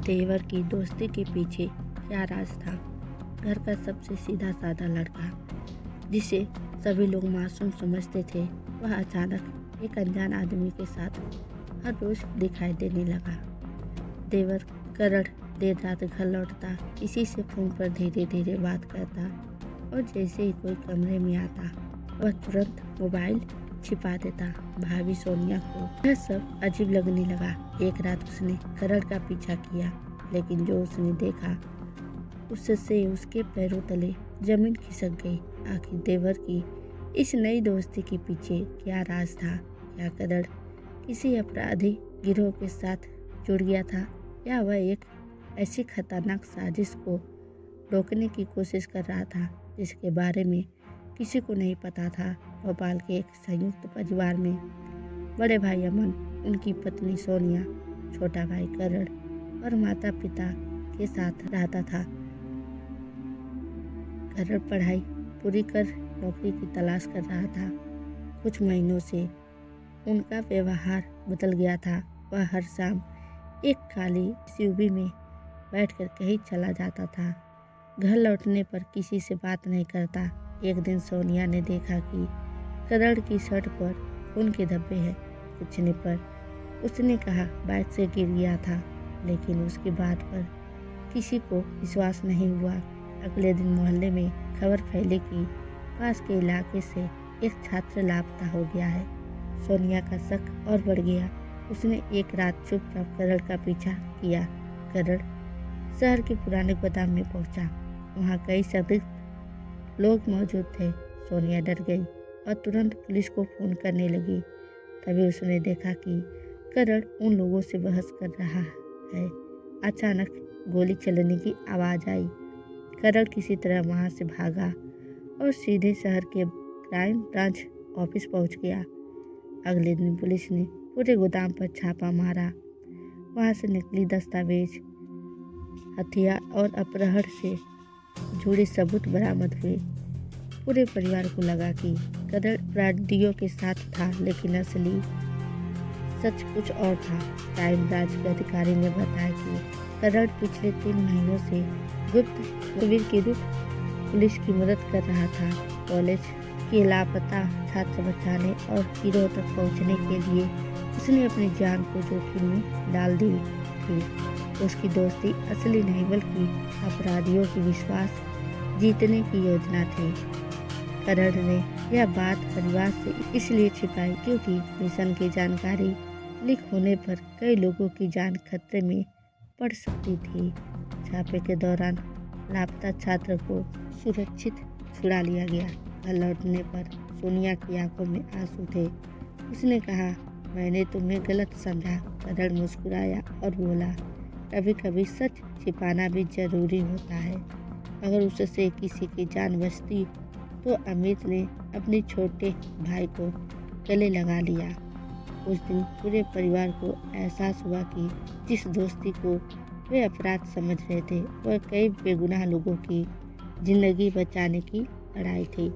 देवर की दोस्ती के पीछे क्या राज था। घर का सबसे सीधा साधा लड़का, जिसे सभी लोग मासूम समझते थे, वह अचानक एक अनजान आदमी के साथ हर रोज दिखाई देने लगा। देवर करण देर रात घर लौटता, किसी से फोन पर धीरे धीरे बात करता और जैसे ही कोई कमरे में आता वह तुरंत मोबाइल छिपा देता। भाभी सोनिया को यह सब अजीब लगने लगा। एक रात उसने करण का पीछा किया, लेकिन जो उसने देखा उससे उसके पैरों तले जमीन खिसक गई। आखिर देवर की इस नई दोस्ती के पीछे क्या राज था? क्या करण किसी अपराधी गिरोह के साथ जुड़ गया था, या वह एक ऐसी खतरनाक साजिश को रोकने की कोशिश कर रहा था जिसके बारे में किसी को नहीं पता था। भोपाल के एक संयुक्त परिवार में बड़े भाई अमन, उनकी पत्नी सोनिया, छोटा भाई करण और माता पिता के साथ रहता था। करण पढ़ाई पूरी कर नौकरी की तलाश कर रहा था। कुछ महीनों से उनका व्यवहार बदल गया था। वह हर शाम एक खाली एसयूवी में बैठकर कहीं चला जाता था। घर लौटने पर किसी से बात नहीं करता। एक दिन सोनिया ने देखा कि करण की शर्ट पर खून के धब्बे हैं। पूछने पर उसने कहा बाइक से गिर गया था, लेकिन उसकी बात पर किसी को विश्वास नहीं हुआ। अगले दिन मोहल्ले में खबर फैली कि पास के इलाके से एक छात्र लापता हो गया है। सोनिया का शक और बढ़ गया। उसने एक रात चुपचाप करण का पीछा किया। करण शहर के पुराने गोदाम में पहुंचा। वहां कई संदिग्ध लोग मौजूद थे। सोनिया डर गई और तुरंत पुलिस को फोन करने लगी। तभी उसने देखा कि करण उन लोगों से बहस कर रहा है। अचानक गोली चलने की आवाज़ आई। करण किसी तरह वहां से भागा और सीधे शहर के क्राइम ब्रांच ऑफिस पहुंच गया। अगले दिन पुलिस ने पूरे गोदाम पर छापा मारा। वहां से नकली दस्तावेज, हथियार और अपहरण से जुड़े सबूत बरामद हुए। पूरे परिवार को लगा कि करण अपराधियों के साथ था, लेकिन असली सच कुछ और था। क्राइम ब्रांच के अधिकारी ने बताया कि करण पिछले 3 महीनों से गुप्त शिविर के रूप पुलिस की मदद कर रहा था। कॉलेज के लापता छात्र बचाने और गिरोह तक पहुंचने के लिए उसने अपनी जान को जोखिम में डाल दी थी। उसकी दोस्ती असली नहीं बल्कि अपराधियों की विश्वास जीतने की योजना थी। करण ने यह बात परिवार से इसलिए छिपाई क्योंकि मिशन की जानकारी लीक होने पर कई लोगों की जान खतरे में पड़ सकती थी। छापे के दौरान लापता छात्र को सुरक्षित छुड़ा लिया गया। घर लौटने पर सोनिया की आंखों में आंसू थे। उसने कहा, मैंने तुम्हें गलत समझा। करण मुस्कुराया और बोला, कभी कभी सच छिपाना भी जरूरी होता है। अगर उससे किसी की जान बचती तो अमित ने अपने छोटे भाई को गले लगा लिया। उस दिन पूरे परिवार को एहसास हुआ कि जिस दोस्ती को वे अपराध समझ रहे थे, वह कई बेगुनाह लोगों की जिंदगी बचाने की लड़ाई थी।